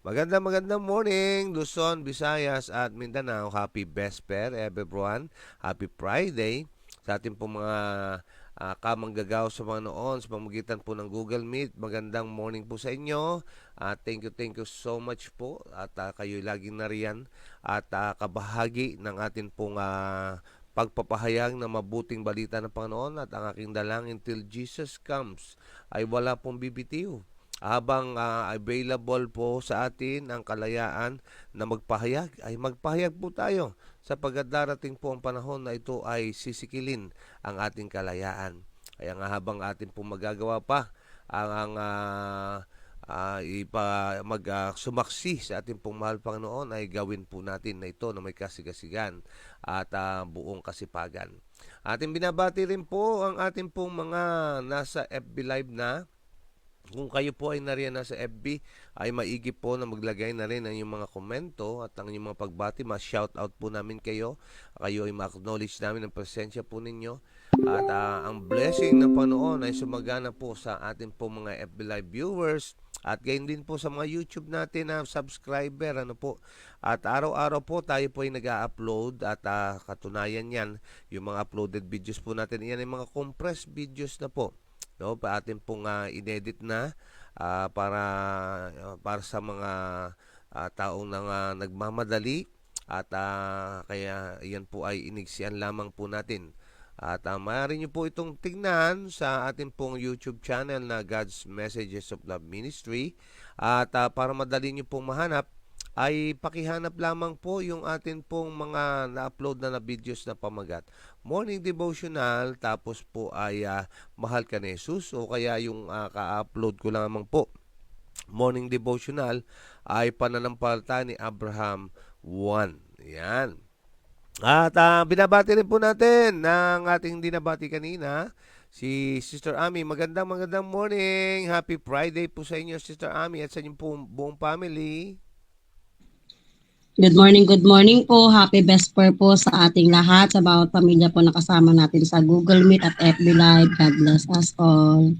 Magandang morning, Luzon, Visayas at Mindanao. Happy Vesper, everyone. Happy Friday sa ating pong mga kamanggagaw sa mga noon sa pamamagitan po ng Google Meet. Magandang morning po sa inyo. Thank you so much po at kayo laging nariyan at kabahagi ng ating pong pagpapahayag ng mabuting balita ng Panginoon at ang aking dalangin till Jesus comes ay wala pong bibitiw habang available po sa atin ang kalayaan na magpahayag, ay magpahayag po tayo sapagkat darating po ang panahon na ito ay sisikilin ang ating kalayaan. Kaya nga habang atin po magagawa pa ang sumaksi sa ating pong mahal Panginoon ay gawin po natin na ito na may kasigasigan at buong kasipagan. Ating binabati rin po ang ating pong mga nasa FB Live na. Kung kayo po ay nariyan na sa FB, ay maigi po na maglagay na rin ang inyong mga komento at ang inyong mga pagbati. Ma-shoutout po namin kayo. Kayo ay ma-acknowledge namin ang presensya po ninyo. At ang blessing ng Panginoon ay sumagana po sa ating po mga FB Live viewers. At gayon din po sa mga YouTube natin na subscriber. At araw-araw po tayo po ay nag-upload at katunayan yan, yung mga uploaded videos po natin. Yan ay mga compressed videos na po. No, pa atin pong inedit na para sa mga taong nagmamadali at kaya iyan po ay iniksian lamang po natin. At maaari nyo po itong tignan sa ating pong YouTube channel na God's Messages of Love Ministry. At para madali nyo pong mahanap, ay pakihanap lamang po yung atin pong mga na-upload na videos na pamagat. Morning devotional, tapos po ay Mahal ka ni Jesus, o kaya yung ka-upload ko lamang po. Morning devotional ay Pananampalataya ni Abraham 1. Yan. At binabati rin po natin ng ating dinabati kanina, si Sister Ami. Magandang morning. Happy Friday po sa inyo, Sister Ami, at sa inyong buong family. Good morning po. Happy Vesper po sa ating lahat, sa bawat pamilya po na kasama natin sa Google Meet at FB Live. God bless us all.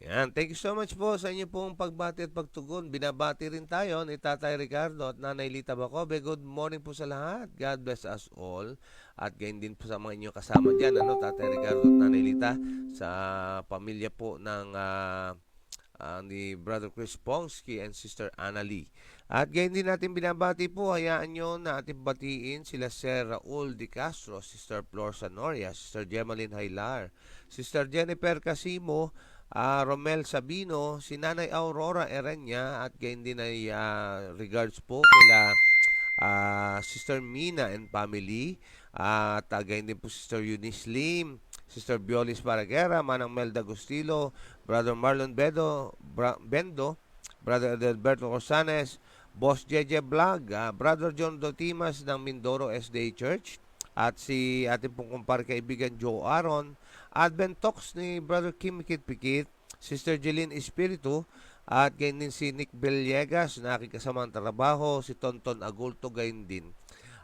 Yan. Thank you so much po sa inyo pong pagbati at pagtugon. Binabati rin tayo ni Tatay Ricardo at Nanay Lita Bacobe. Good morning po sa lahat. God bless us all. At gayon din po sa mga inyo kasama dyan, Tatay Ricardo at Nanay Lita, sa pamilya po ng ni Brother Chris Pongski and Sister Annalie. At gayon din natin binabati po, hayaan nyo na ating batiin sila Sir Raul Di Castro, Sister Flor Sanoria, Sister Gemaline Haylar, Sister Jennifer Casimo, Romel Sabino, si Nanay Aurora Erenya, at gayon din ay regards po kila Sister Mina and family, at gayon din po Sister Eunice Lim, Sister Biolis Paraguera, Manang Melda Gustilo, Brother Marlon Bendo, Brother Adelberto Rosanes, Boss JJ Vlog, Brother John Dotimas ng Mindoro SDA Church, at si ating pong kumpare kaibigan Joe Aaron, Advent Talks ni Brother Kim Pikit, Sister Jeline Espiritu, at gayon din si Nick Villegas na aking kasamang trabaho, si Tonton Agulto gayon din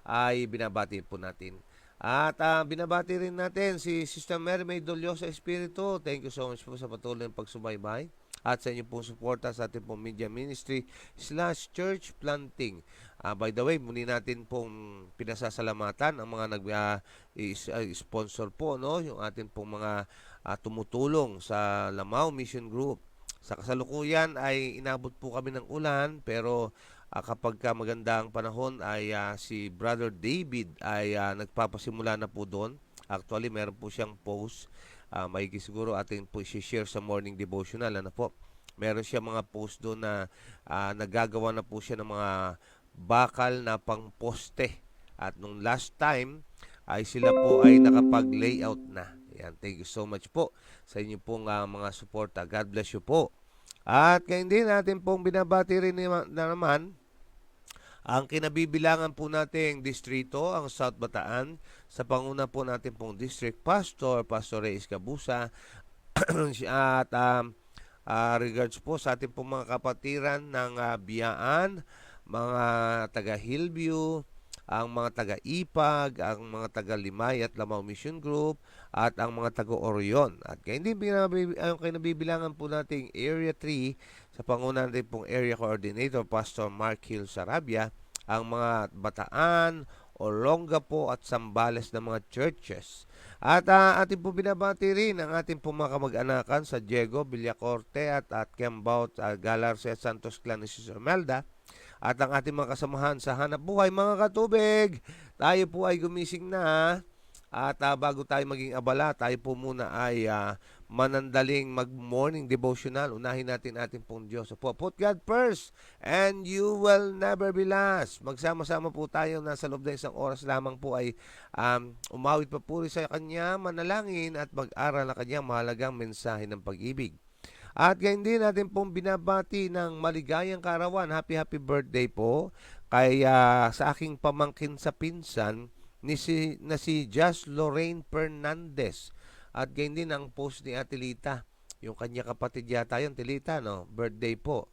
ay binabati po natin. At binabati rin natin si Sister Mary May Doliosa Espiritu. Thank you so much po sa patuloy ng pagsubaybay at sa inyo pong suporta sa ating pong media ministry / church planting. By the way, muli natin pong pinasasalamatan ang mga nag-sponsor po, no? Yung atin pong mga tumutulong sa Lamao Mission Group. Sa kasalukuyan ay inabot po kami ng ulan, pero kapag maganda ang panahon ay si Brother David ay nagpapasimula na po doon. Actually, meron po siyang post. May siguro atin po i-share sa morning devotional. Meron siya mga post doon na nagagawa na po siya ng mga bakal na pang poste. At nung last time ay sila po ay nakapag-layout na. Yan, thank you so much po sa inyo pong mga suporta. God bless you po. At kaya hindi natin pong binabati rin na naman ang kinabibilangan po nating distrito, ang South Bataan, sa panguna po natin pong District Pastor, Pastor Reyes Cabusa, at regards po sa ating pong mga kapatiran ng Biyaan, mga taga Hillview, ang mga taga-Ipag, ang mga taga-Limay at Lamao Mission Group, at ang mga taga-Orion. At kaya hindi ang kinabibilangan po nating Area 3 sa panguna natin pong Area Coordinator, Pastor Mark Hill Sarabia, ang mga Bataan, Olongapo at Sambales ng mga churches. At ating po binabati rin ang ating pong mga kamag-anakan sa Diego, Villacorte at Kiambao, Galarce at Santos Clan ni Sis Imelda. At ang ating mga kasamahan sa hanap buhay, mga katubig, tayo po ay gumising na. At bago tayo maging abala, tayo po muna ay manandaling mag-morning devotional. Unahin natin ating pong Diyos. So, put God first and you will never be last. Magsama-sama po tayo nasa loob na isang oras lamang po ay umawit pa po rin sa Kanya, manalangin at mag-aral na Kanyang mahalagang mensahe ng pag-ibig. At gayon din natin pong binabati ng maligayang kaarawan. Happy birthday po kay sa aking pamangkin sa pinsan na si Just Lorraine Fernandez. At gayon din ang post ni Ate Lita. Yung kanya kapatid yata yun, Tilita, no? Birthday po.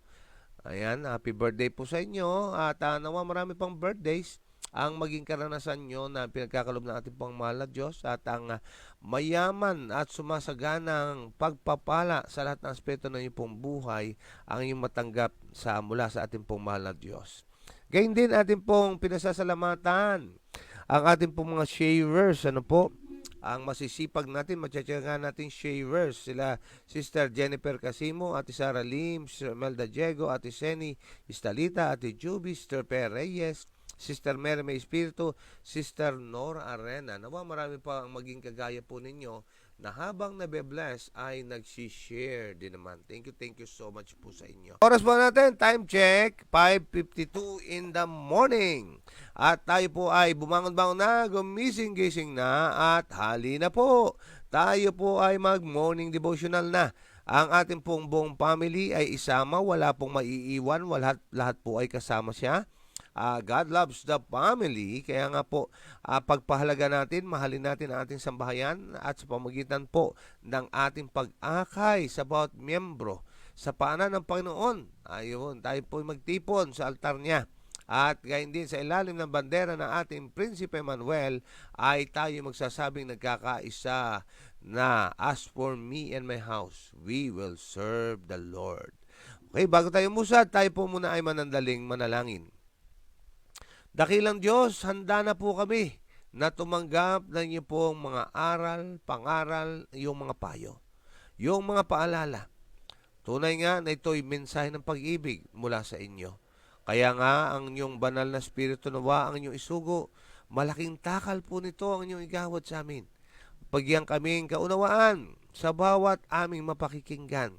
Ayan, happy birthday po sa inyo. At nawa marami pang birthdays ang maging karanasan nyo na pinagkakalob ng ating pong mahal na Diyos at ang mayaman at sumasaganang pagpapala sa lahat ng aspeto ng inyong pong buhay ang inyong matanggap mula sa ating pong mahal na Diyos. Gayun din ating pong pinasasalamatan ang ating pong mga sharers, ang masisipag natin, matyatsyagan natin sharers, sila Sister Jennifer Casimo, Ate Sara Lim, Sister Melda Diego, Ate Seni Istalita, Ate Juby, Sister Per Reyes, Sister Mary May Espiritu, Sister Nora Arena. Nawa marami pa ang maging kagaya po ninyo na habang nabe-bless ay nagsishare din naman. Thank you so much po sa inyo. Oras po natin, time check, 5:52 in the morning. At tayo po ay bumangon-bangon na, gumising-gising na at hali na po. Tayo po ay mag-morning devotional na. Ang ating pong buong family ay isama, wala pong maiiwan, lahat po ay kasama siya. God loves the family, kaya nga po pagpahalaga natin, mahalin natin ang ating sambahayan at sa pamagitan po ng ating pag-akay sa bawat miyembro sa paanan ng Panginoon. Ayun, tayo po magtipon sa altar niya. At gayon din sa ilalim ng bandera ng ating Prinsipe Manuel ay tayo magsasabing nagkakaisa na, as for me and my house, we will serve the Lord. Okay, bago tayo musad, tayo po muna ay manandaling manalangin. Dakilang Diyos, handa na po kami na tumanggap ng inyo pong mga aral, pangaral, yung mga payo, yung mga paalala. Tunay nga na ito'y mensahe ng pag-ibig mula sa inyo. Kaya nga, ang inyong banal na spirito nawa ang inyong isugo, malaking takal po nito ang inyong igawad sa amin. Pagyan kaming kaunawaan sa bawat aming mapakikinggan.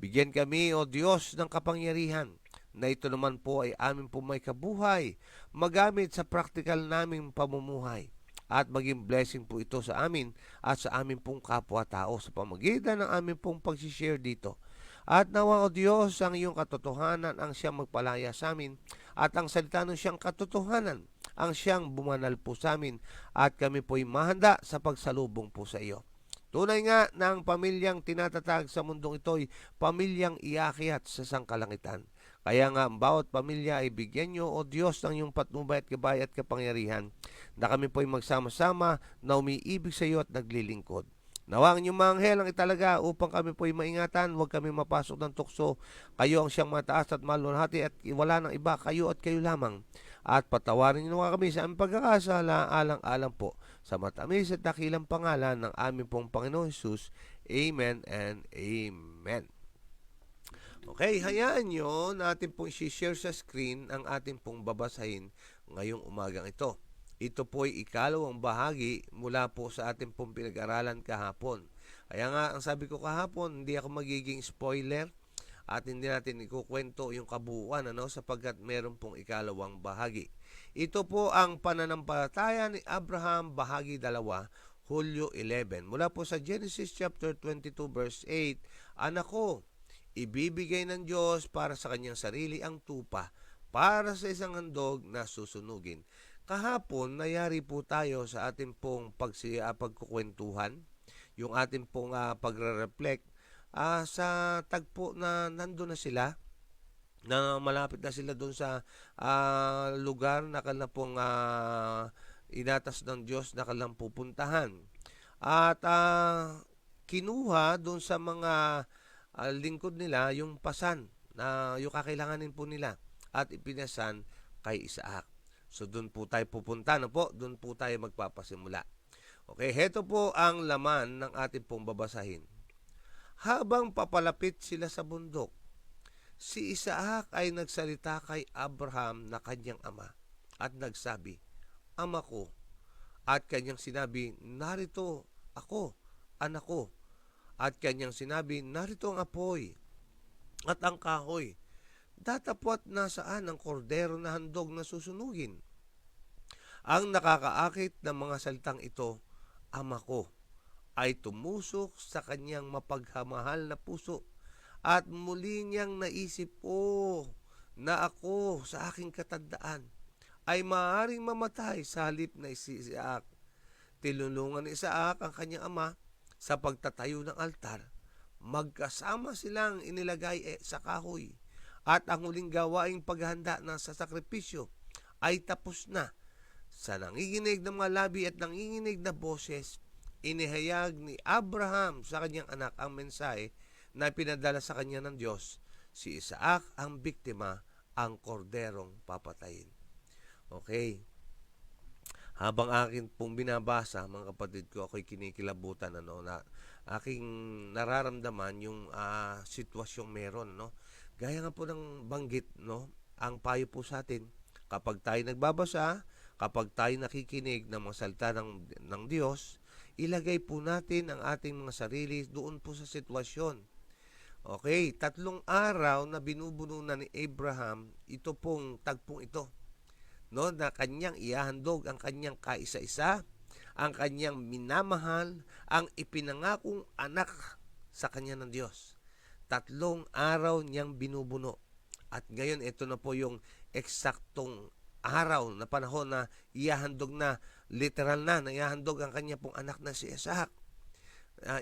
Bigyan kami, O Diyos, ng kapangyarihan na ito naman po ay amin po may kabuhay, magamit sa praktikal naming pamumuhay at maging blessing po ito sa amin at sa amin pong kapwa-tao sa pamagitan ng amin pong pag-share dito. At nawa, O Diyos, ang iyong katotohanan ang siyang magpalaya sa amin at ang salita ng siyang katotohanan ang siyang bumanal po sa amin at kami po'y mahanda sa pagsalubong po sa iyo. Tunay nga na ang pamilyang tinatatag sa mundong ito'y pamilyang iakyat sa sangkalangitan. Kaya nga, ang bawat pamilya ay bigyan nyo, O Diyos, ng iyong patnubay at gabay at kapangyarihan na kami po'y magsama-sama na umiibig sa iyo at naglilingkod. Nawa ang inyong mga anghel ang italaga upang kami po'y maingatan, huwag kami mapasok ng tukso. Kayo ang siyang mataas at malulhati at wala ng iba, kayo at kayo lamang. At patawarin niyo nga kami sa aming pagkakasala, alang-alang po sa matamis at dakilang pangalan ng aming pong Panginoon Jesus. Amen and Amen. Okay, hayaan nyo natin pong share sa screen ang ating pong babasahin ngayong umagang ito. Ito po'y ikalawang bahagi mula po sa ating pong pinag-aralan kahapon. Kaya nga, ang sabi ko kahapon, hindi ako magiging spoiler at hindi natin ikukwento yung kabuuan sapagkat meron pong ikalawang bahagi. Ito po ang pananampalataya ni Abraham, bahagi 2, Hulyo 11. Mula po sa Genesis chapter 22 verse 8, Anak ko, ibibigay ng Diyos para sa kanyang sarili ang tupa para sa isang handog na susunugin. Kahapon, nayari po tayo sa ating pong pagkukwentuhan, yung ating pong pagre-reflect sa tagpo na nandun na sila, na malapit na sila doon sa lugar na kanilang pong inatas ng Diyos na kanilang pupuntahan. At kinuha doon sa mga lingkod nila yung pasan na yung kakailanganin po nila at ipinasan kay Isaac. So doon po tayo pupunta, no po? Doon po tayo magpapasimula. Okay, heto po ang laman ng ating pong babasahin. Habang papalapit sila sa bundok, si Isaac ay nagsalita kay Abraham na kanyang ama at nagsabi, "Ama ko." At kanyang sinabi, "Narito ako, anak ko." At kanyang sinabi, "Narito ang apoy at ang kahoy. Datapwat nasaan ang kordero na handog na susunugin?" Ang nakakaakit ng mga salitang ito, "Ama ko," ay tumusok sa kanyang mapagmahal na puso at muli niyang naisip, na ako sa aking katandaan ay maaaring mamatay sa halip na si Isaac. Tinulungan ni Isaac ang kanyang ama sa pagtatayo ng altar. Magkasama silang inilagay sa kahoy at ang huling gawaing paghahanda ng sasakripisyo ay tapos na. Sa nanginginig ng mga labi at nanginginig na boses, inihayag ni Abraham sa kanyang anak ang mensahe na pinadala sa kanya ng Diyos. Si Isaac ang biktima, ang korderong papatayin. Okay. Habang akin pong binabasa, mga kapatid ko, ako'y kinikilabutan, na aking nararamdaman yung sitwasyong meron, no? Gaya nga po ng banggit, no? Ang payo po sa atin, kapag tayo nagbabasa, kapag tayo nakikinig ng mga salita ng Diyos, ilagay po natin ang ating mga sarili doon po sa sitwasyon. Okay, 3 araw na binubuno na ni Abraham, ito pong tagpong ito, no, na kanyang ihahandog ang kanyang kaisa-isa, ang kanyang minamahal, ang ipinangakong anak sa kanya ng Diyos. 3 araw niyang binubuno. At ngayon, ito na po yung eksaktong araw na panahon na ihahandog na, literal na ihahandog ang kanya pong anak na si Isaac.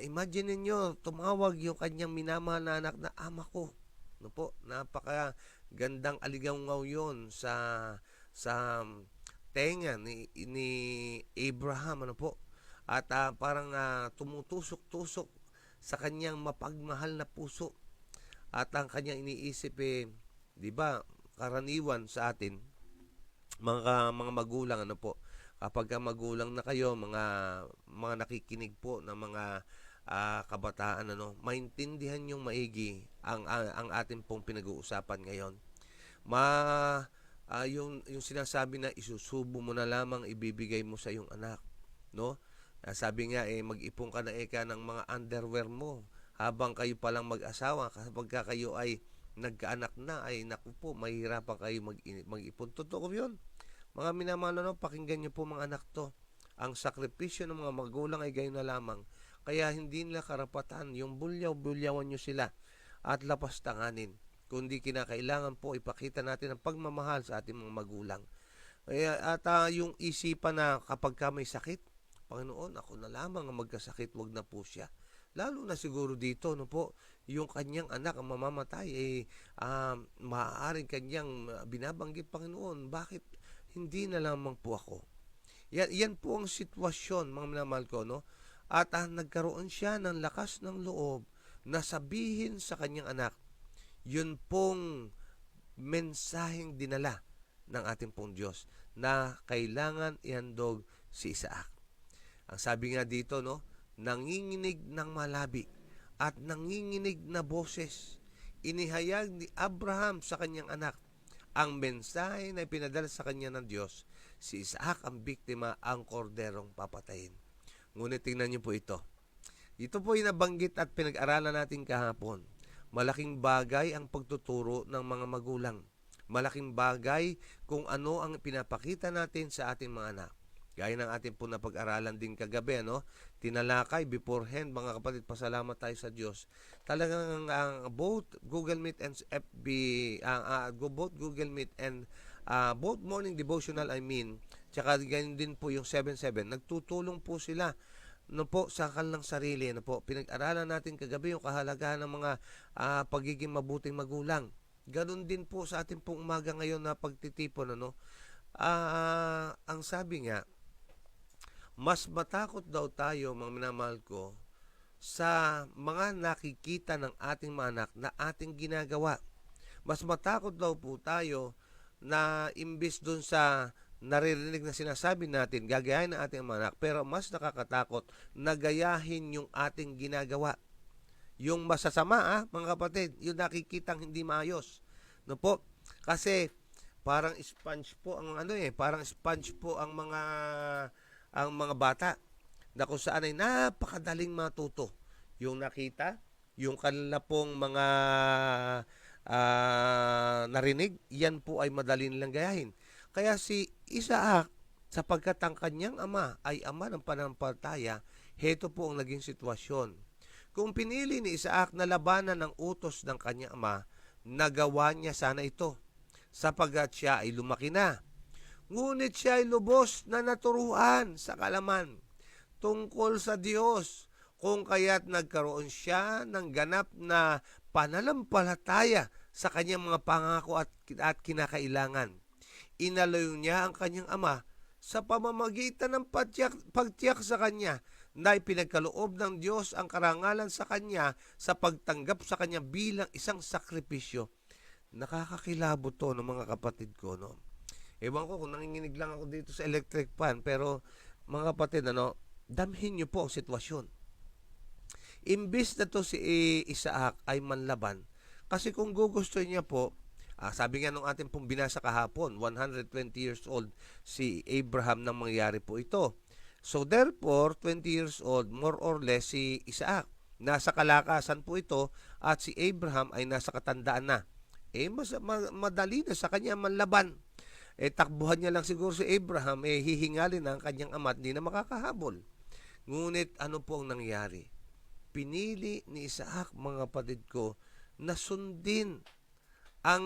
Imagine niyo, tumawag yung kanyang minamahal na anak na ama ko. No po, napaka gandang aligaw yon sa tenga ni Abraham, ano po. At parang tumutusok-tusok sa kanyang mapagmahal na puso. At ang kanyang iniisip, di ba, karaniwan sa atin, mga magulang, ano po, kapag magulang na kayo, mga nakikinig po ng mga kabataan, maintindihan yung maigi ang ating pong pinag-uusapan ngayon. Yung sinasabi na isusubo mo na lamang ibibigay mo sa iyong anak, no? Sabi nga, mag-ipon ka na ng mga underwear mo habang kayo palang mag-asawa. Kapag kayo ay nagkaanak na, ay naku po, mahirapan kayo mag-ipon. Totoo yun. Mga minamahal, pakinggan niyo po mga anak to. Ang sakripisyo ng mga magulang ay gayon na lamang. Kaya hindi nila karapatan yung bulyaw-bulyawan niyo sila at lapastanganin. Kundi kinakailangan po ipakita natin ang pagmamahal sa ating mga magulang. Kaya yung isipan na kapag ka may sakit, Panginoon, ako na lamang ang magkasakit, wag na po siya. Lalo na siguro dito, no po, yung kanyang anak ang mamamatay, maaaring kanyang binabanggit, Panginoon, bakit hindi na lamang po ako? Yan po ang sitwasyon, mga minamahal ko, no? At nagkaroon siya ng lakas ng loob na sabihin sa kanyang anak, yun pong mensaheng dinala ng ating pong Diyos na kailangan ihandog si Isaac. Ang sabi nga dito, no, nanginginig ng malabi at nanginginig na boses. Inihayag ni Abraham sa kanyang anak ang mensahe na pinadala sa kanya ng Diyos. Si Isaac ang biktima, ang korderong papatayin. Ngunit tingnan niyo po ito. Ito po yung nabanggit at pinag-aralan natin kahapon. Malaking bagay ang pagtuturo ng mga magulang. Malaking bagay kung ano ang pinapakita natin sa ating mga anak. Gaya ng ating po na pag-aralan din kagabi, tinalakay beforehand, mga kapatid, pasalamat tayo sa Diyos. Talagang both Google Meet and FB, both Google Meet and both morning devotional, tsaka ganyan din po yung 7-7, nagtutulong po sila, po, sa kanilang sarili, po. Pinag-aralan natin kagabi yung kahalagahan ng mga pagiging mabuting magulang. Ganon din po sa ating pong umaga ngayon na pagtitipon, ang sabi nga, mas matakot daw tayo, mga minamahal ko, sa mga nakikita ng ating mga anak na ating ginagawa. Mas matakot daw po tayo na imbis dun sa naririnig na sinasabi natin, gagayahin ng ating mga anak, pero mas nakakatakot na gayahin yung ating ginagawa. Yung masasama, mga kapatid, yung nakikitang hindi maayos. No po? Kasi parang sponge po ang parang sponge po ang mga bata na kung saan ay napakadaling matuto. Yung nakita, yung kanila pong mga narinig, yan po ay madali nilang gayahin. Kaya si Isaac, sapagkat ang kanyang ama ay ama ng pananampalataya, heto po ang naging sitwasyon. Kung pinili ni Isaac na labanan ng utos ng kanyang ama, nagawa niya sana ito, sapagkat siya ay lumaki na. Ngunit siya ay lubos na naturuan sa kalaman tungkol sa Diyos, kung kaya't nagkaroon siya ng ganap na pananampalataya sa kanyang mga pangako at kinakailangan. Inalayo niya ang kanyang ama sa pamamagitan ng pagtiyak sa kanya na ipinagkaloob ng Diyos ang karangalan sa kanya sa pagtanggap sa kanya bilang isang sakripisyo. Nakakakilabot to ng mga kapatid ko, no? Ewan ko kung nanginginig lang ako dito sa electric fan, pero mga kapatid, damhin niyo po ang sitwasyon. Imbis na to si Isaac ay manlaban, kasi kung gugustuhin niya po, sabi nga nung ating pong binasa kahapon, 120 years old si Abraham nang mangyari po ito. So therefore, 20 years old, more or less si Isaac. Nasa kalakasan po ito at si Abraham ay nasa katandaan na. Madali na sa kanya manlaban. Takbuhan niya lang siguro si Abraham, hihingalin na ang kanyang ama at hindi na makakahabol. Ngunit ano po ang nangyari? Pinili ni Isaac, mga kapatid ko, na sundin ang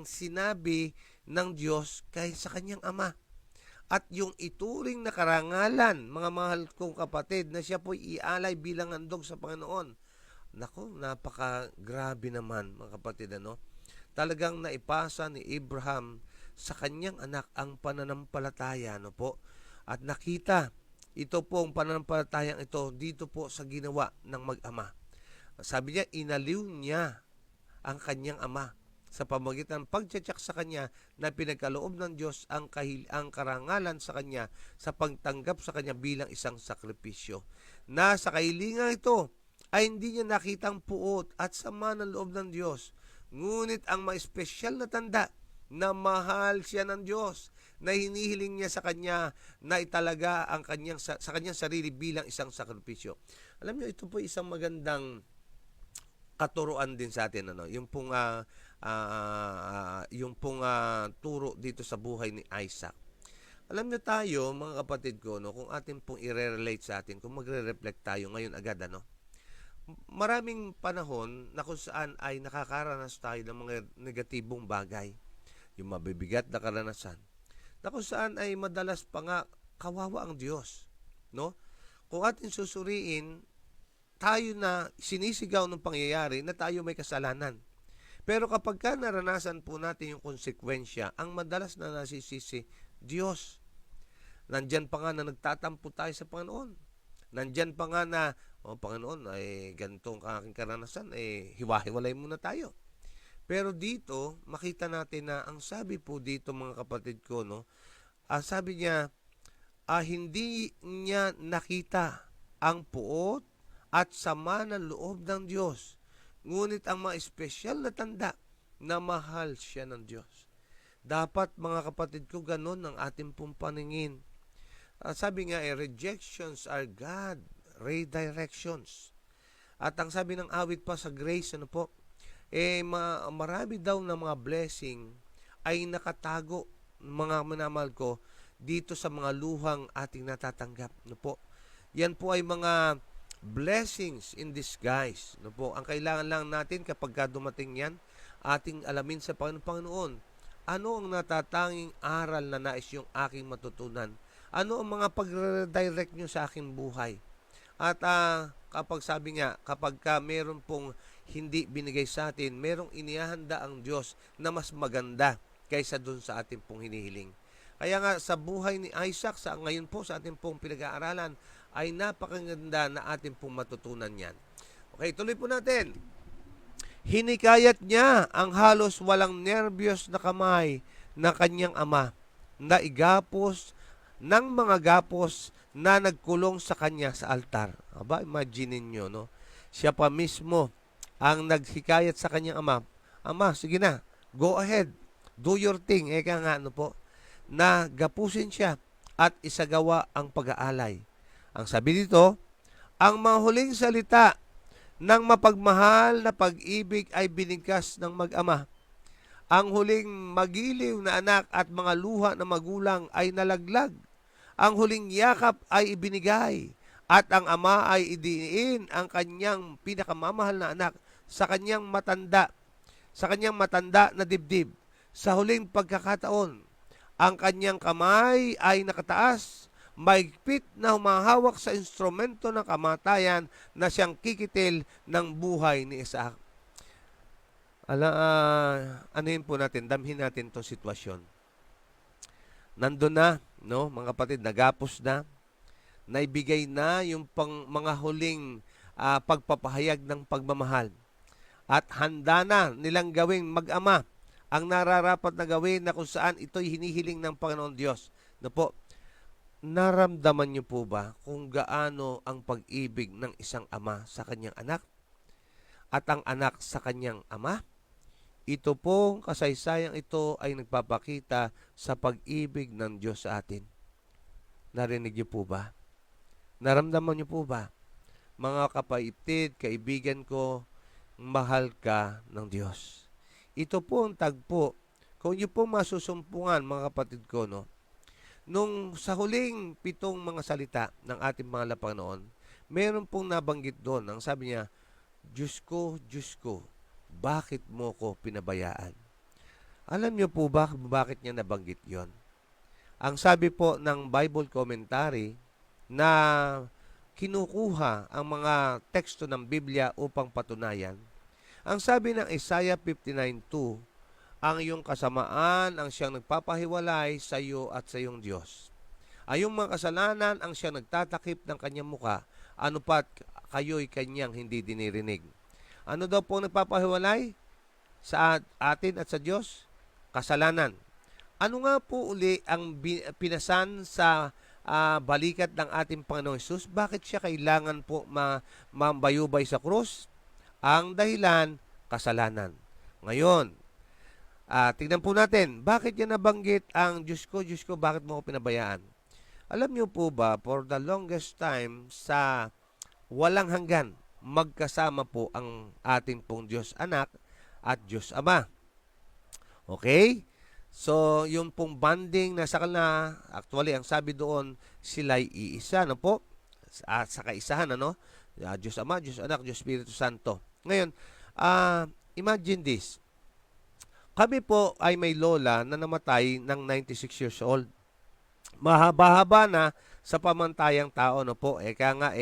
sinabi ng Diyos kay sa kanyang ama. At yung ituring na karangalan, mga mahal kong kapatid, na siya po'y ialay bilang handog sa Panginoon. Nako, napaka-grabe naman, mga kapatid, Talagang naipasa ni Abraham sa kanyang anak ang pananampalataya, po. At nakita, ito po ang pananampalatayang ito dito po sa ginawa ng mag-ama. Sabi niya, inaliw niya ang kanyang ama sa pamamagitan ng pagtsatsak sa kanya na pinagkaloob ng Diyos ang karangalan sa kanya sa pagtanggap sa kanya bilang isang sakripisyo. Na sa kahilingan ito ay hindi niya nakitang puot at sama ng loob ng Diyos. Ngunit ang ma-espesyal na tanda na mahal siya ng Diyos, na hinihiling niya sa kanya na italaga ang sa kanyang sarili bilang isang sakripisyo. Alam niyo, ito po isang magandang katuruan din sa atin, yung pong turo dito sa buhay ni Isaac. Alam niyo tayo, mga kapatid ko, kung atin pong i-relate sa atin, kung magre-reflect tayo ngayon agad, maraming panahon na kung saan ay nakakaranas tayo ng mga negatibong bagay, yung mabibigat na karanasan, na kung saan ay madalas pa nga kawawa ang Diyos, no? Kung atin susuriin, tayo na sinisigaw ng pangyayari na tayo may kasalanan. Pero kapag ka naranasan po natin yung konsekwensya, ang madalas na nasisisi, Diyos. Nandyan pa nga na nagtatampo tayo sa Panginoon. Nandyan pa nga na, Panginoon, ay ganito ang aking karanasan, hiwa-hiwalay muna tayo. Pero dito, makita natin na ang sabi po dito, mga kapatid ko, sabi niya, hindi niya nakita ang puot at sama ng loob ng Diyos. Ngunit ang mga espesyal na tanda na mahal siya ng Diyos. Dapat, mga kapatid ko, ganun ang ating pong paningin. Sabi nga, rejections are God, redirections. At ang sabi ng awit pa sa Grace, marami daw na mga blessing ay nakatago, mga minamahal ko, dito sa mga luhang ating natatanggap. Yan po ay mga blessings in disguise. Ang kailangan lang natin kapag dumating yan, ating alamin sa Panginoon, ano ang natatanging aral na nais yung aking matutunan? Ano ang mga pag-redirect nyo sa aking buhay? At kapag sabi nga, kapag meron pong hindi binigay sa atin, merong inihanda ang Diyos na mas maganda kaysa dun sa ating pong hinihiling. Kaya nga sa buhay ni Isaac, ngayon po sa ating pong pinag-aaralan, ay napakaganda na ating pong matutunan yan. Okay, tuloy po natin. Hinikayat niya ang halos walang nerbiyos na kamay na kanyang ama na igapos ng mga gapos na nagkulong sa kanya sa altar. Aba, imagine niyo, no? Siya pa mismo ang naghikayat sa kanyang ama. Ama, sige na, go ahead, do your thing. Eka nga, ano po, na gapusin siya at isagawa ang pag-aalay. Ang sabi dito, ang mga huling salita ng mapagmahal na pag-ibig ay binigkas ng mag-ama. Ang huling magiliw na anak at mga luha na magulang ay nalaglag. Ang huling yakap ay ibinigay at ang ama ay idiin ang kanyang pinakamamahal na anak sa kanyang matanda na dibdib. Sa huling pagkakataon, ang kanyang kamay ay nakataas, maigpit na humahawak sa instrumento ng kamatayan na siyang kikitil ng buhay ni Isaac. Anuhin po natin, damhin natin itong sitwasyon. Nandun na, no, mga kapatid, nagapos na, naibigay na yung mga huling pagpapahayag ng pagmamahal. At handa na nilang gawing mag-ama ang nararapat na gawin na kung saan ito'y hinihiling ng Panginoon Diyos. No po, naramdaman niyo po ba kung gaano ang pag-ibig ng isang ama sa kanyang anak at ang anak sa kanyang ama? Ito pong kasaysayang ito ay nagpapakita sa pag-ibig ng Diyos sa atin. Narinig niyo po ba? Naramdaman niyo po ba? Mga kapatid, kaibigan ko, mahal ka ng Diyos. Ito po ang tagpo. Kung niyo po masusumpungan, mga kapatid ko, no? Nung sa huling 7 mga salita ng ating mga Panginoon, meron pong nabanggit doon. Ang sabi niya, Diyos ko, bakit mo ko pinabayaan? Alam niyo po ba bakit niya nabanggit yon? Ang sabi po ng Bible commentary na kinukuha ang mga teksto ng Biblia upang patunayan. Ang sabi ng Isaiah 59:2, ang iyong kasamaan ang siyang nagpapahiwalay sa iyo at sa iyong Diyos. Ang iyong mga kasalanan ang siyang nagtatakip ng kanyang muka, ano pat kayo'y kanyang hindi dinirinig. Ano daw po nagpapahiwalay sa atin at sa Diyos? Kasalanan. Ano nga po uli ang pinasan sa balikat ng ating Panginoong Hesus? Bakit siya kailangan po mambayubay sa krus? Ang dahilan, kasalanan. Ngayon, tignan po natin, bakit niya nabanggit ang Diyos ko, bakit mo ko pinabayaan? Alam niyo po ba, for the longest time, sa walang hanggan, magkasama po ang ating pong Diyos Anak at Diyos Ama. Okay? So, yung pong bonding na sakal na, actually, ang sabi doon, sila'y iisa, no po? Sa kaisahan, ano? Diyos Ama, Diyos Anak, Diyos Espiritu Santo. Ngayon, imagine this. Kami po ay may lola na namatay ng 96 years old. Mahaba-haba na sa pamantayang tao, no po? Kaya nga,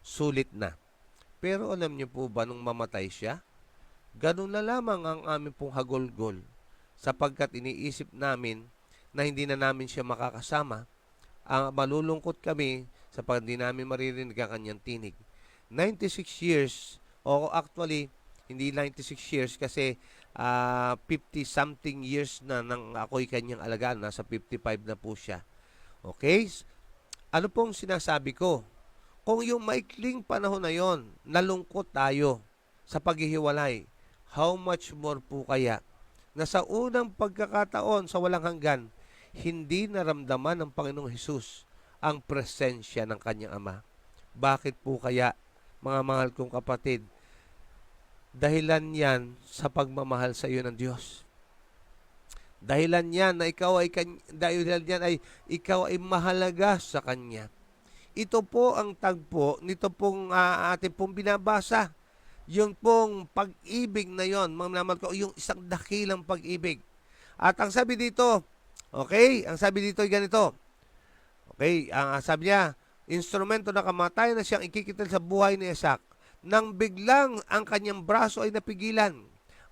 sulit na. Pero alam niyo po ba nung mamatay siya? Ganun na lamang ang aming pong hagulgol sapagkat iniisip namin na hindi na namin siya makakasama. Malulungkot kami sapagkat hindi namin maririnig ang kanyang tinig. 96 years, o actually, hindi 96 years kasi 50-something years na nang ako'y kanyang alagaan. Nasa 55 na po siya. Okay? Ano pong sinasabi ko? Kung yung maikling panahon na yon, nalungkot tayo sa paghihiwalay, how much more po kaya na sa unang pagkakataon sa walang hanggan, hindi naramdaman ng Panginoong Hesus ang presensya ng kanyang Ama? Bakit po kaya, mga mahal kong kapatid? Dahilan yan sa pagmamahal sa iyo ng Diyos. Dahilan yan ay ikaw ay mahalaga sa Kanya. Ito po ang tagpo, nito pong ating pong binabasa. Yung pong pag-ibig na yon, mga naman ko, yung isang dakilang pag-ibig. At ang sabi dito, okay, ang sabi dito ay ganito. Okay, ang sabi niya, instrumento na kamatayan na siyang ikikitil sa buhay ni Isaac. Nang biglang ang kanyang braso ay napigilan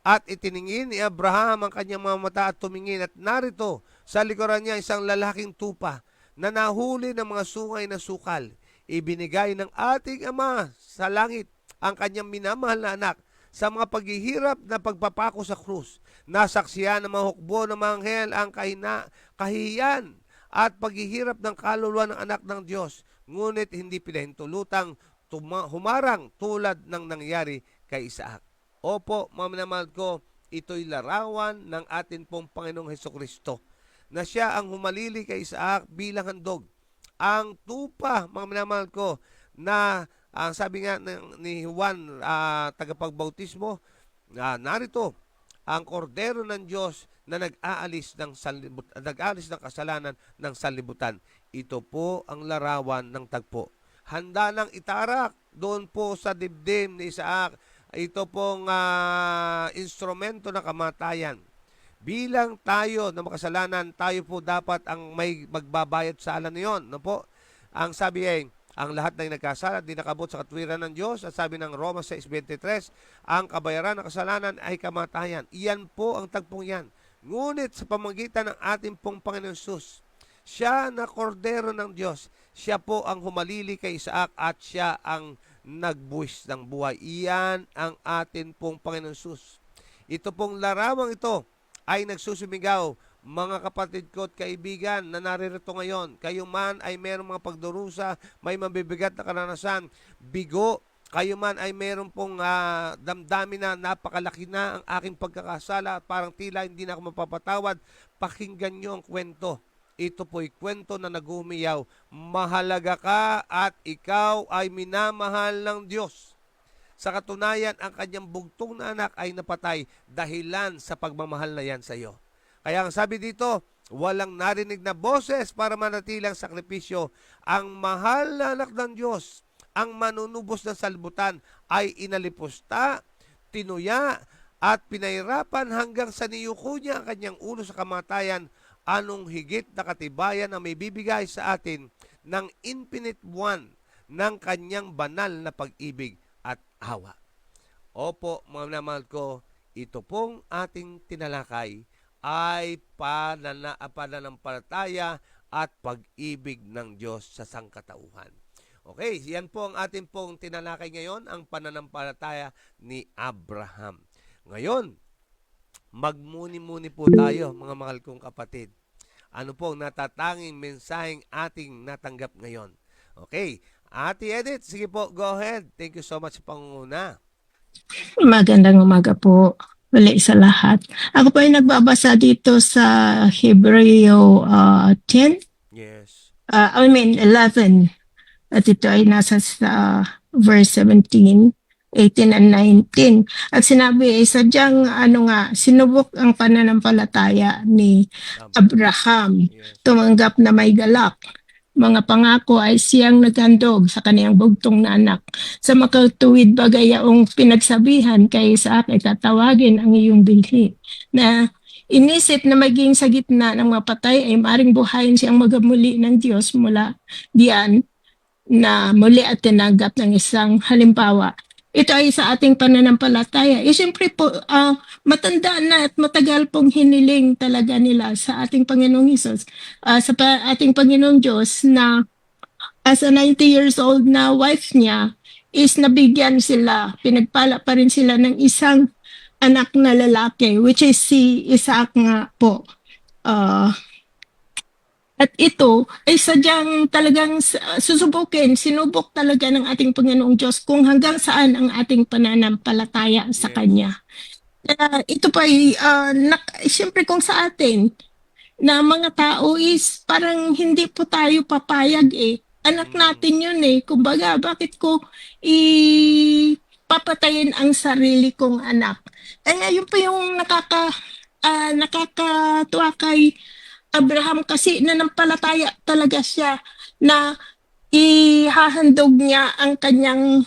at itiningin ni Abraham ang kanyang mga mata at tumingin at narito sa likuran niya isang lalaking tupa na nahuli ng mga sungay na sukal. Ibinigay ng ating Ama sa langit ang kanyang minamahal na anak sa mga paghihirap na pagpapako sa krus. Nasaksiyan ng mga hukbo ng mga anghel ang kahihiyan at paghihirap ng kaluluwa ng anak ng Diyos. Ngunit hindi pinahintulutang humarang tulad ng nangyari kay Isaac. Opo, mga minamahal ko, ito'y larawan ng atin pong Panginoong Hesukristo na siya ang humalili kay Isaac bilang handog. Ang tupa, mga minamahal ko, na ang sabi nga ni Juan, tagapagbautismo, narito ang kordero ng Diyos na nag-aalis ng kasalanan ng sanlibutan. Ito po ang larawan ng tagpo. Handa ng itarak doon po sa dibdib ni Isaac. Ito pong instrumento ng kamatayan. Bilang tayo na makasalanan, tayo po dapat ang may magbabayad sa alan niyon. No po? Ang sabi ay, ang lahat ng nagkasala, di nakabot sa katwiran ng Diyos. At sabi ng Roma 6:23, ang kabayaran ng kasalanan ay kamatayan. Iyan po ang tagpong yan. Ngunit sa pamamagitan ng ating pong Panginoon Sus, siya na kordero ng Diyos, siya po ang humalili kay Isaac at siya ang nagbuwis ng buhay. Iyan ang atin pong Panginoon Sus. Ito pong larawang ito ay nagsusumigaw, mga kapatid ko at kaibigan na naririto ngayon, kayo man ay mayroong mga pagdurusa, may mabibigat na karanasan, bigo, kayo man ay mayroong pong damdamin na napakalaki na ang aking pagkakasala, parang tila hindi na ako mapapatawad, pakinggan nyo ang kwento. Ito po'y kwento na nag-umiyaw. Mahalaga ka at ikaw ay minamahal ng Diyos. Sa katunayan, ang kanyang bugtong na anak ay napatay dahilan sa pagmamahal na yan sa iyo. Kaya ang sabi dito, walang narinig na boses para manatilang sakripisyo. Ang mahal na anak ng Diyos, ang manunubos ng salbutan, ay inalipusta, tinuya, at pinahirapan hanggang sa niyuko niya ang kanyang ulo sa kamatayan. Anong higit na katibayan na may bibigay sa atin ng infinite one ng kanyang banal na pag-ibig at awa. Opo, mga minamahal ko, ito pong ating tinalakay ay pananampalataya at pag-ibig ng Diyos sa sangkatauhan. Okay, yan po ang ating pong tinalakay ngayon, ang pananampalataya ni Abraham. Ngayon, magmuni-muni po tayo, mga mahal kong kapatid. Ano pong natatanging mensaheng ating natanggap ngayon? Okay, Ate Edith, sige po, go ahead. Thank you so much, pangunguna. Magandang umaga po uli sa lahat. Ako po ay nagbabasa dito sa Hebreo 10, Yes. 11. At ito ay nasa sa verse 17, 18 and 19. At sinabi ay sadyang sinubok ang pananampalataya ni Abraham. Yes. Tumanggap na may galak. Mga pangako ay siyang naghandog sa kaniyang bugtong na anak. Sa makatuwid bagay yaong pinagsabihan kay Isaac ay tatawagin ang iyong bilhi. Na inisip na maging sa gitna ng mga patay ay maring buhayin siyang magamuli ng Diyos mula diyan na muli at tinanggap ng isang halimbawa. Ito ay sa ating pananampalataya. Siyempre po, matanda na at matagal pong hiniling talaga nila sa ating Panginoong Hesus, ating Panginoong Diyos na as a 90 years old na wife niya is nabigyan sila, pinagpala pa rin sila ng isang anak na lalaki, which is si Isaac nga po. At ito ay sadyang talagang sinubok talaga ng ating Panginoong Diyos kung hanggang saan ang ating pananampalataya sa Kanya. Ito pa ay, siyempre kung sa atin, na mga tao is parang hindi po tayo papayag Anak natin yun Kumbaga, bakit ko papatayin ang sarili kong anak? Kaya yun pa yung nakakatuwa kay Abraham kasi nanampalataya talaga siya na ihahandog niya ang kanyang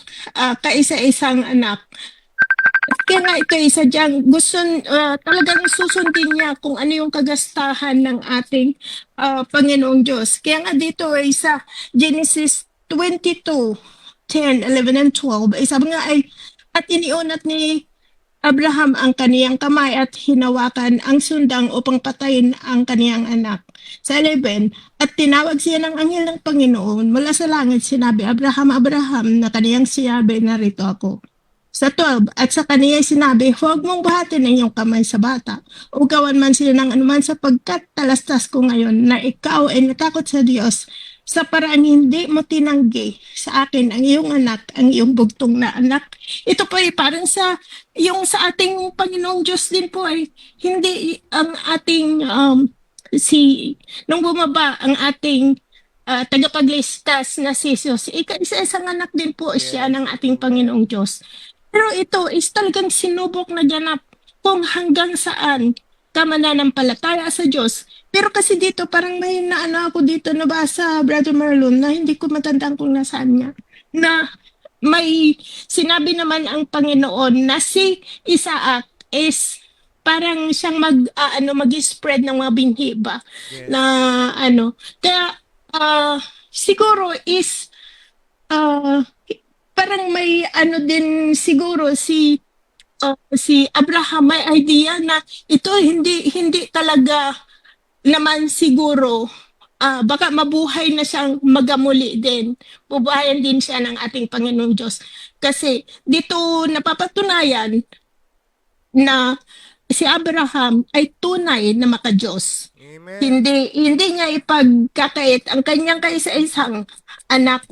kaisa-isang anak. Kaya nga ito isa dyan, talagang susundin niya kung ano yung kagastahan ng ating Panginoong Diyos. Kaya nga dito ay sa Genesis 22:10, 11, and 12, ay sabi nga ay, at iniunat ni Abraham ang kaniyang kamay at hinawakan ang sundang upang patayin ang kaniyang anak. Sa 11, at tinawag siya ng anghel ng Panginoon mula sa langit, sinabi, Abraham, Abraham, na kaniyang siyabi, narito ako. sa 12, at sa kaniya sinabi, huwag mong buhatin ang iyong kamay sa bata, o gawan man sila ng anuman sapagkat talastas ko ngayon na ikaw ay natakot sa Diyos sa paraang hindi mo tinanggi sa akin ang iyong anak, ang iyong bugtong na anak. Ito po ay parang sa ating Panginoong Diyos din po ay hindi ang ating nung bumaba ang ating tagapaglistas na si Jesus, isa-isang anak din po siya Yes. ng ating Amen. Panginoong Diyos. Pero ito is talagang sinubok na ganap kung hanggang saan ka mananampalataya sa Diyos. Pero kasi dito parang may naano ako dito nabasa, Brother Marlon, na hindi ko matandaan kung nasaan niya, na may sinabi naman ang Panginoon na si Isaac is parang siyang mag-spread ng mga binhi ba Yes. na ano. Kaya siguro is ah, parang may ano din siguro si Abraham may idea na ito hindi talaga naman siguro baka mabuhay na siyang magamuli din. Bubuhayan din siya ng ating Panginoong Diyos. Kasi dito napapatunayan na si Abraham ay tunay na makadiyos. Amen. Hindi niya ipagkakait ang kanyang kaisa-isang anak.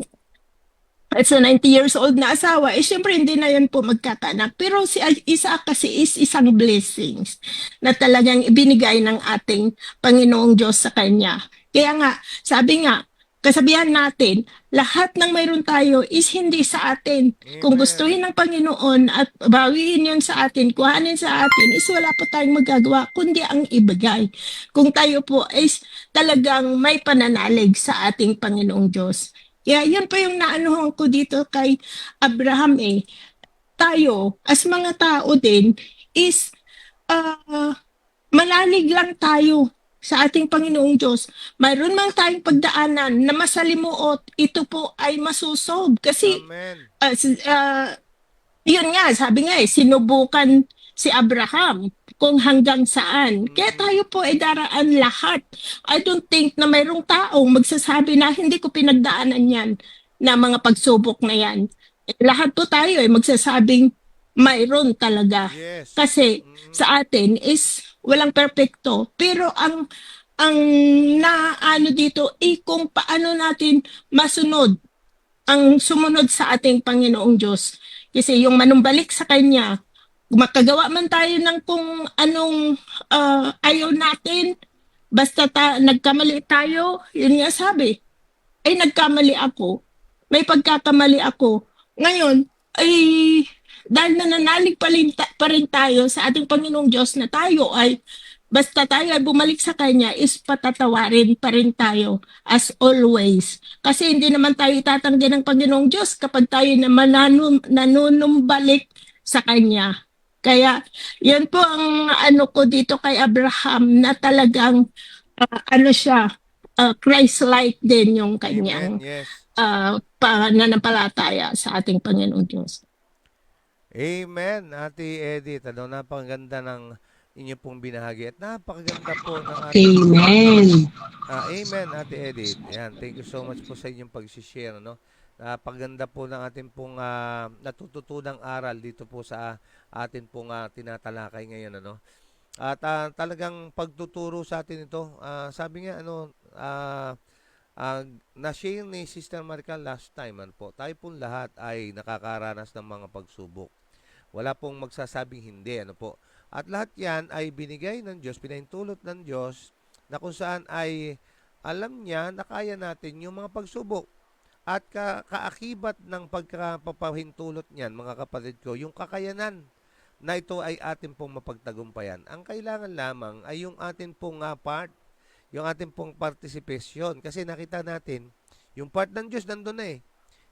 At sa 90 years old na asawa, syempre hindi na yan po magkakaanak. Pero si Isaac kasi is isang blessings na talagang ibinigay ng ating Panginoong Diyos sa kanya. Kaya nga, sabi nga, kasabihan natin, lahat ng mayroon tayo is hindi sa atin. Kung Amen. gustuhin ng Panginoon at bawiin yun sa atin, kuhanin sa atin, is wala po tayong magagawa, kundi ang ibigay. Kung tayo po is talagang may pananalig sa ating Panginoong Diyos. Kaya yun pa yung naanuhan ko dito kay Abraham eh. Tayo, as mga tao din, is manalig lang tayo sa ating Panginoong Diyos. Mayroon man tayong pagdaanan na masalimuot, ito po ay masusob. Kasi Amen. yun nga, sabi nga sinubukan si Abraham kung hanggang saan. Kaya tayo po ay daraan lahat. I don't think na mayroong taong magsasabi na hindi ko pinagdaanan yan na mga pagsubok na yan. Lahat po tayo ay magsasabing mayroon talaga. Yes. Kasi sa atin is walang perpekto. Pero ang naano dito kung paano natin masunod ang sumunod sa ating Panginoong Diyos. Kasi yung manumbalik sa Kanya, makagawa man tayo ng kung anong ayaw natin, basta nagkamali tayo, yun nga sabi, ay nagkamali ako, may pagkakamali ako. Ngayon, ay dahil nananalig pa rin tayo sa ating Panginoong Diyos na tayo ay basta tayo ay bumalik sa Kanya is patatawarin pa rin tayo as always. Kasi hindi naman tayo itatanggi ng Panginoong Diyos kapag tayo naman nanunumbalik sa Kanya. Kaya yan po ang ano ko dito kay Abraham na talagang ano siya, Christ-like din yung kanyang Amen. Yes. pananampalataya sa ating Panginoong Diyos. Amen, Ate Edith. Napakaganda ng inyo pong binahagi at napakaganda po ng ating Amen. Amen, Ate Edith. Ayan, thank you so much po sa inyong pag-share, no? Napakaganda po ng ating pong natututunang aral dito po sa atin pong tinatalakay ngayon, ano? At talagang pagtuturo sa atin ito, sabi nga na-share ni Sister Marical last time, ano po, tayo pong lahat ay nakakaranas ng mga pagsubok. Wala pong magsasabing hindi, ano po. At lahat yan ay binigay ng Diyos, pinahintulot ng Diyos, na kung saan ay alam niya na kaya natin yung mga pagsubok. At kaakibat ng pagkapapahintulot niyan, mga kapatid ko, yung kakayanan na ito ay atin pong mapagtagumpayan. Ang kailangan lamang ay yung atin pong part, yung atin pong participation. Kasi nakita natin, yung part ng Diyos nandun na eh.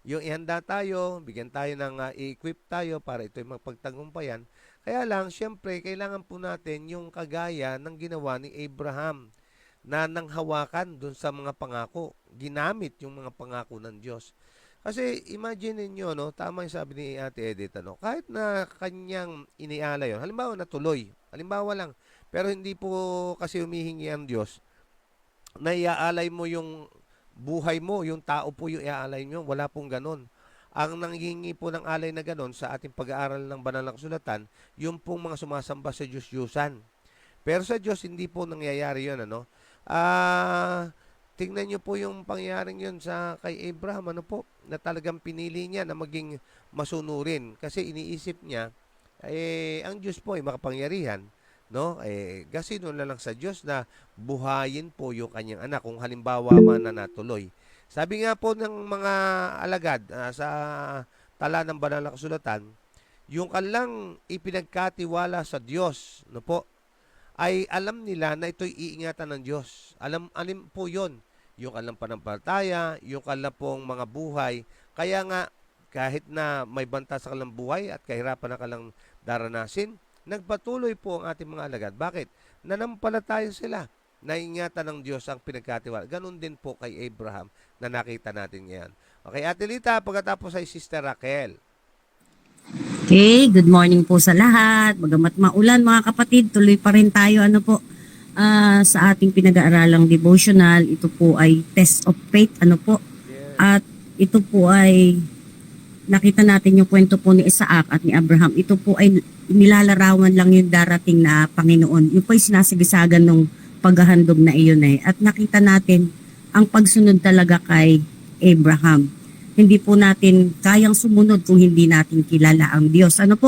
Yung ihanda tayo, bigyan tayo ng i-equip tayo para ito'y mapagtagumpayan. Kaya lang, syempre, kailangan po natin yung kagaya ng ginawa ni Abraham na nanghawakan dun sa mga pangako. Ginamit yung mga pangako ng Diyos. Kasi imagine niyo no, tama yung sabi ni Ate Edith, ano, kahit na kanyang iniala yun, halimbawa natuloy, halimbawa lang, pero hindi po kasi humihingi ang Diyos na iaalay mo yung buhay mo, yung tao po yung iaalay nyo, wala pong ganon. ang nanghihingi po ng alay na ganon sa ating pag-aaral ng banal na kasulatan, yung pong mga sumasamba sa Diyos-Diyusan. Pero sa Diyos, hindi po nangyayari yun, ano? Tingnan nyo po yung pangyayaring yun sa kay Abraham, ano po, na talagang pinili niya na maging masunurin. Kasi iniisip niya, ang Diyos po ay makapangyarihan, no? Gasino na lang sa Diyos na buhayin po yung kanyang anak kung halimbawa man na natuloy. Sabi nga po ng mga alagad sa tala ng banal na kasulatan, yung kanilang ipinagkatiwala sa Diyos, no po, ay alam nila na ito'y iingatan ng Diyos. Alam po yon, yung kanilang panampalataya, yung kanilang pong mga buhay. Kaya nga, kahit na may banta sa kanilang buhay at kahirapan na kanilang daranasin, nagpatuloy po ang ating mga alagad. Bakit? Nanampalataya sila. Naingatan ng Diyos ang pinagkatiwala. Ganon din po kay Abraham na nakita natin ngayon. Okay, Ate Lita, pagkatapos ay Sister Raquel. Okay, good morning po sa lahat. Bagamat maulan mga kapatid, tuloy pa rin tayo sa ating pinag-aaralang devotional. Ito po ay test of faith At ito po ay nakita natin yung kwento po ni Isaac at ni Abraham. Ito po ay nilalarawan lang yung darating na Panginoon. Yung po ay sinasigisagan ng paghahandog na iyon At nakita natin ang pagsunod talaga kay Abraham. Hindi po natin kayang sumunod kung hindi natin kilala ang Diyos. Amen.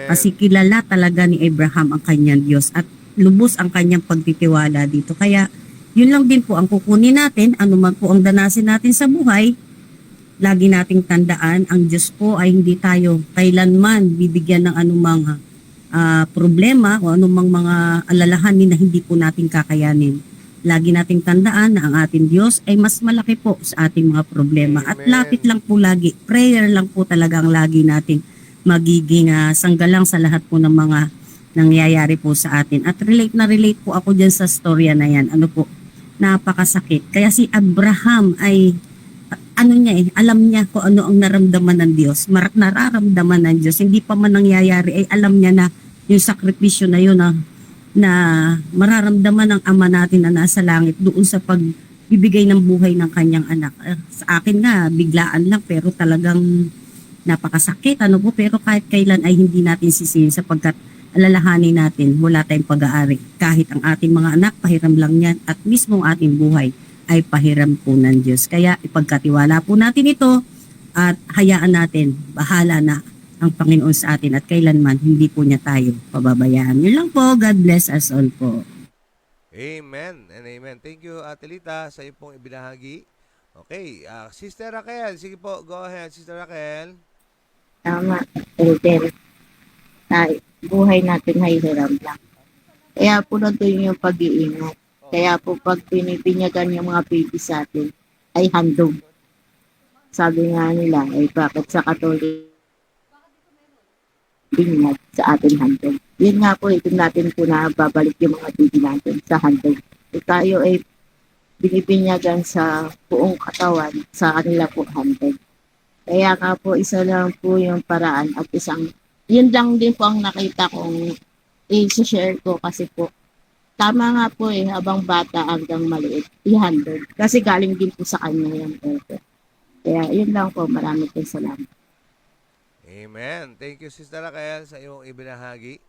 Kasi kilala talaga ni Abraham ang kanyang Diyos at lubos ang kanyang pagtitiwala dito. Kaya yun lang din po ang kukunin natin, ano man po ang danasin natin sa buhay, lagi nating tandaan, ang Diyos po ay hindi tayo kailanman bibigyan ng anumang problema o anumang mga alalahanin na hindi po natin kakayanin. Lagi nating tandaan na ang ating Diyos ay mas malaki po sa ating mga problema. Amen. At lapit lang po lagi, prayer lang po talaga ang lagi nating magiging sanggalang sa lahat po ng mga nangyayari po sa atin. At relate po ako dyan sa storya na yan. Napakasakit. Kaya si Abraham ay, alam niya kung ano ang naramdaman ng Diyos. Nararamdaman ng Diyos. Hindi pa man nangyayari, ay alam niya na yung sakripisyo na yun na mararamdaman ng Ama natin na nasa langit doon sa pagbibigay ng buhay ng kanyang anak. Sa akin nga, biglaan lang pero talagang napakasakit. Pero kahit kailan ay hindi natin sisihin sapagkat alalahanin natin, wala tayong pag-aari. Kahit ang ating mga anak, pahiram lang yan at mismo ang ating buhay ay pahiram po ng Diyos. Kaya ipagkatiwala po natin ito at hayaan natin, bahala na ang Panginoon sa atin at kailanman hindi po niya tayo pababayaan. Yun lang po. God bless us all po. Amen and amen. Thank you, Ate Lita, sa iyong pong ibinahagi. Okay, Sister Raquel, sige po, go ahead, Sister Raquel. Tama, Elder. Buhay natin ay hiram lang. Kaya po nandun yung pag-iingat. Kaya po pag pinipinyagan yung mga baby sa atin, ay handog. Sabi nga nila, ay bakit sa Katolik binyag sa ating handog. Yun nga po, ito natin po na babalik yung mga baby natin sa handog. Tayo ay binibinyagan sa buong katawan, sa kanila po handog. Kaya nga po, isa lang po yung paraan at yun lang din po ang nakita kong i-share ko kasi po, tama nga po habang bata hanggang maliit, i-handle. Kasi galing din po sa kanya yan. Kaya yun lang po, marami po salamat. Amen. Thank you, Sister Raquel, sa iyong ibinahagi.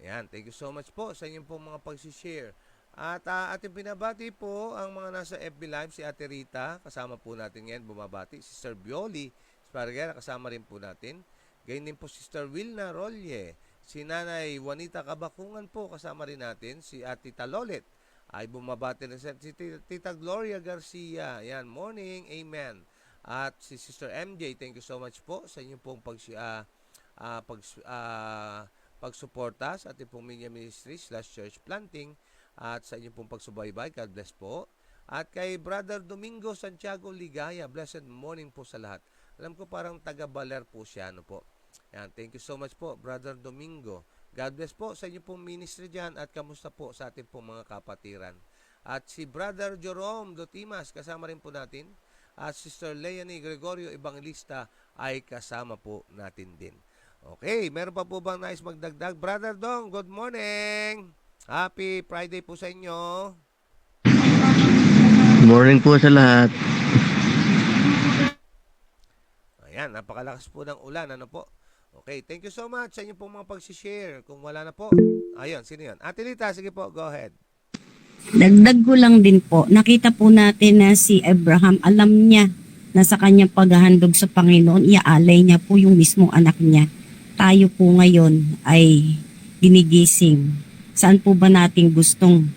Ayan, thank you so much po sa inyong pong mga pag-share. At ating pinabati po ang mga nasa FB Live, si Ate Rita, kasama po natin ngayon, bumabati. Sister Bioli Spargera, kasama rin po natin. Ganyan din po Sister Wilna Rolye, si Nanay Juanita Kabakungan po, kasama rin natin. Si Ate Talolet ay bumabati rin si Tita Gloria Garcia. Ayan, morning, amen. At si Sister MJ, thank you so much po sa inyong pong pagsuporta sa ating pong media ministry / church planting at sa inyong pong pagsubaybay. God bless po. At kay Brother Domingo Santiago Ligaya, blessed morning po sa lahat. Alam ko parang taga-Baler po siya, po. Yan, thank you so much po, Brother Domingo. God bless po sa inyong pong ministry dyan at kamusta po sa ating pong mga kapatiran. At si Brother Jerome Dotimas, kasama rin po natin. At Sister Leonie Gregorio Evangelista ay kasama po natin din. Okay, meron pa po bang nais magdagdag? Brother Dong, good morning! Happy Friday po sa inyo. Good morning po sa lahat. Ayan, Ayan, napakalakas po ng ulan. Ano po? Okay, thank you so much sa inyo pong mga pag-share. Kung wala na po, ayun, sino yun? Ate Lita, sige po, go ahead. Dagdag ko lang din po, nakita po natin na si Abraham, alam niya na sa kanyang paghahandog sa Panginoon, iaalay niya po yung mismong anak niya. Tayo po ngayon ay ginigising. Saan po ba nating gustong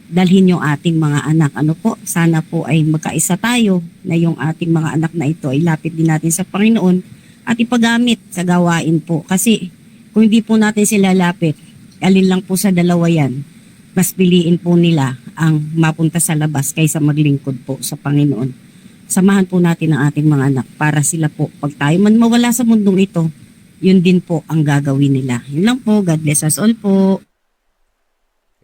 dalhin yung ating mga anak? Ano po? Sana po ay magkaisa tayo na yung ating mga anak na ito ay lapit din natin sa Panginoon at ipagamit sa gawain po. Kasi kung hindi po natin sila lapit, alin lang po sa dalawa yan, mas piliin po nila ang mapunta sa labas kaysa maglingkod po sa Panginoon. Samahan po natin ang ating mga anak para sila po, pag tayo man mawala sa mundong ito, yun din po ang gagawin nila. Yun lang po. God bless us all po.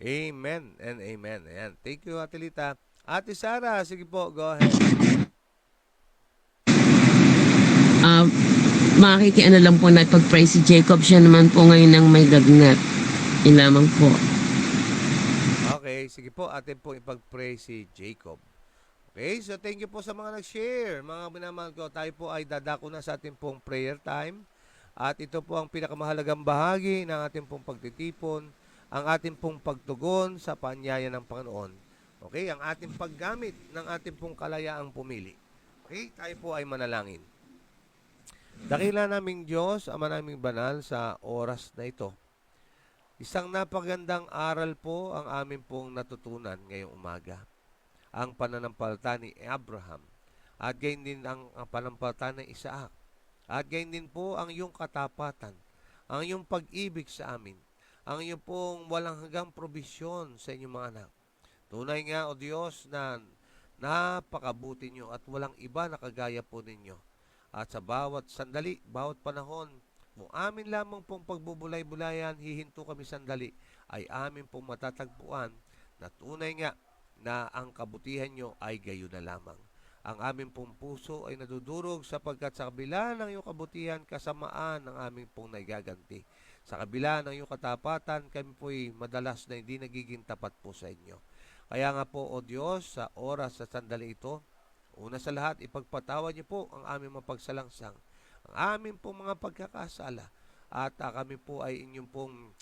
Amen and amen. Ayan. Thank you, Ate Lita. Ate Sara, sige po, go ahead. Makikiano lang po na pag-pray si Jacob. Siya naman po ngayon ang may lagnat. Yun lamang po. Okay, sige po, atin po ipag-pray si Jacob. Okay, so thank you po sa mga nag-share. Mga minamahal ko, tayo po ay dadako na sa ating pong prayer time. At ito po ang pinakamahalagang bahagi ng ating pong pagtitipon, ang ating pong pagtugon sa paanyaya ng Panginoon. Okay, ang ating paggamit ng ating pong kalayaang pumili. Okay, tayo po ay manalangin. Dakila naming Diyos, Ama naming banal sa oras na ito. Isang napagandang aral po ang amin pong natutunan ngayong umaga. Ang pananampalataya ni Abraham at gayon din ang pananampalataya ni Isaac. At gayon din po ang iyong katapatan, ang iyong pag-ibig sa amin, ang iyong pong walang hanggang probisyon sa inyong mga anak. Tunay nga, O Diyos, na napakabuti niyo at walang iba na kagaya po ninyo. At sa bawat sandali, bawat panahon, kung amin lamang pong pagbubulay-bulayan, hihinto kami sandali, ay amin pong matatagpuan na tunay nga na ang kabutihan nyo ay gayon na lamang. Ang aming pong puso ay nadudurog sapagkat sa kabila ng iyong kabutihan, kasamaan ng aming pong naigaganti. Sa kabila ng iyong katapatan, kami po'y madalas na hindi nagiging tapat po sa inyo. Kaya nga po, O Diyos, sa oras sa sandali ito, una sa lahat, ipagpatawad niyo po ang aming mapagsalangsang, ang aming pong mga pagkakasala, at kami po ay inyong pong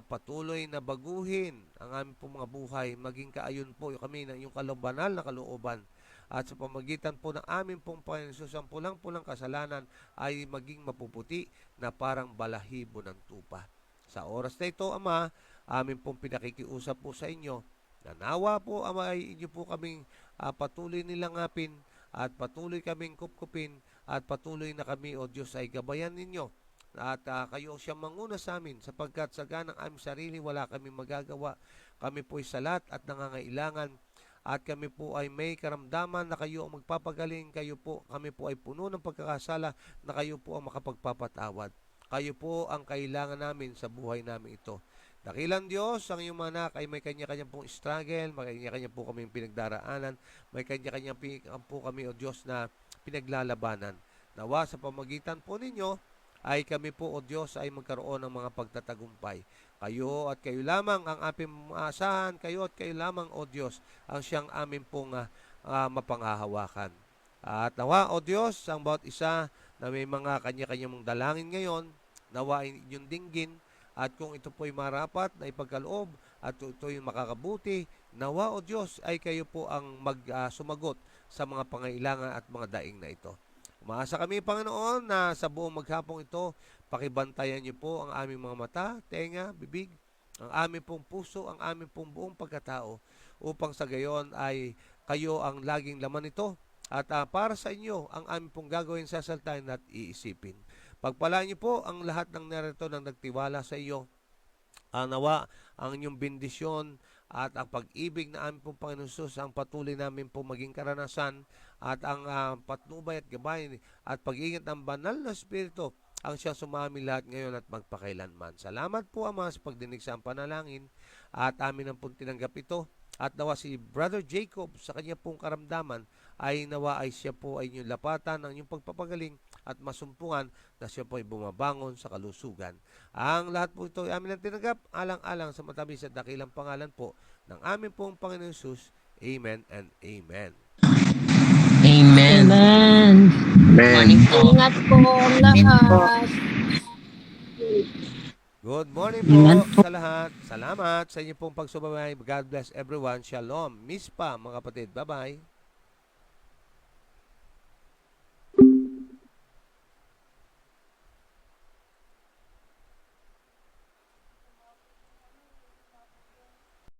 patuloy na baguhin ang aming pong mga buhay, maging kaayon po kami ng iyong kalubanal na kalooban, at sa pamagitan po ng aming pong Panginoon Jesus, ang pulang-pulang kasalanan ay maging mapuputi na parang balahibo ng tupa. Sa oras na ito, Ama, amin pong pinakikiusap po sa inyo, na nawa po, Ama, ay inyo po kaming patuloy nilangapin at patuloy kaming kupkupin at patuloy na kami, O Diyos, ay gabayan ninyo at kayo siyang manguna sa amin sapagkat sa ganang aming sarili wala kami magagawa. Kami po'y salat at nangangailangan at kami po ay may karamdaman na kayo ang magpapagaling. Kami po ay puno ng pagkakasala na kayo po ang makapagpapatawad. Kayo po ang kailangan namin sa buhay namin ito. Dakilang Diyos, ang iyong mga anak ay may kanya-kanya pong struggle, may kanya-kanya po kaming pinagdaraanan, may kanya-kanya po kami, O Diyos, na pinaglalabanan. Nawa sa pamagitan po ninyo, ay kami po, O Diyos, ay magkaroon ng mga pagtatagumpay. Kayo at kayo lamang ang aming maasahan, kayo at kayo lamang, O Diyos, ang siyang amin pong mapanghahawakan. At nawa, O Diyos, ang bawat isa na may mga kanya-kanyang dalangin ngayon, nawa ay inyong dinggin. At kung ito po'y marapat na ipagkaloob at ito'y makakabuti, nawa, O Diyos, ay kayo po ang sumagot sa mga pangailangan at mga daing na ito. Umaasa kami, Panginoon, na sa buong maghapong ito, pakibantayan niyo po ang aming mga mata, tenga, bibig, ang aming pong puso, ang aming pong buong pagkatao, upang sa gayon ay kayo ang laging laman nito. At para sa inyo, ang aming pong gagawin, sasaltahin at iisipin. Pagpalaan niyo po ang lahat ng narito ng nagtiwala sa iyo. Nawa ang inyong bendisyon at ang pag-ibig na aming pong Panginoon Jesus ang patuloy namin pong maging karanasan at ang patnubay at gabay at pag-iingat ng banal na Espiritu ang siyang sumami lahat ngayon at magpakailanman. Salamat po, Ama, sa pagdinig sa panalangin at amin ang pong tinanggap ito. At nawa si Brother Jacob sa kanya pong karamdaman ay nawa ay siya po ay inyong lapatan ng inyong pagpapagaling at masumpungan na siya po ay bumabangon sa kalusugan. Ang lahat po ito ay amin ang tinanggap alang-alang sa matamis at dakilang pangalan po ng aming pong Panginoon Jesus. Amen and Amen. Amen. Amen. Morning po. Ingat po ang lahat. Good morning Ingat po sa lahat. Salamat sa inyo pong pagsubaybay. God bless everyone. Shalom. Miss pa mga kapatid. Bye-bye.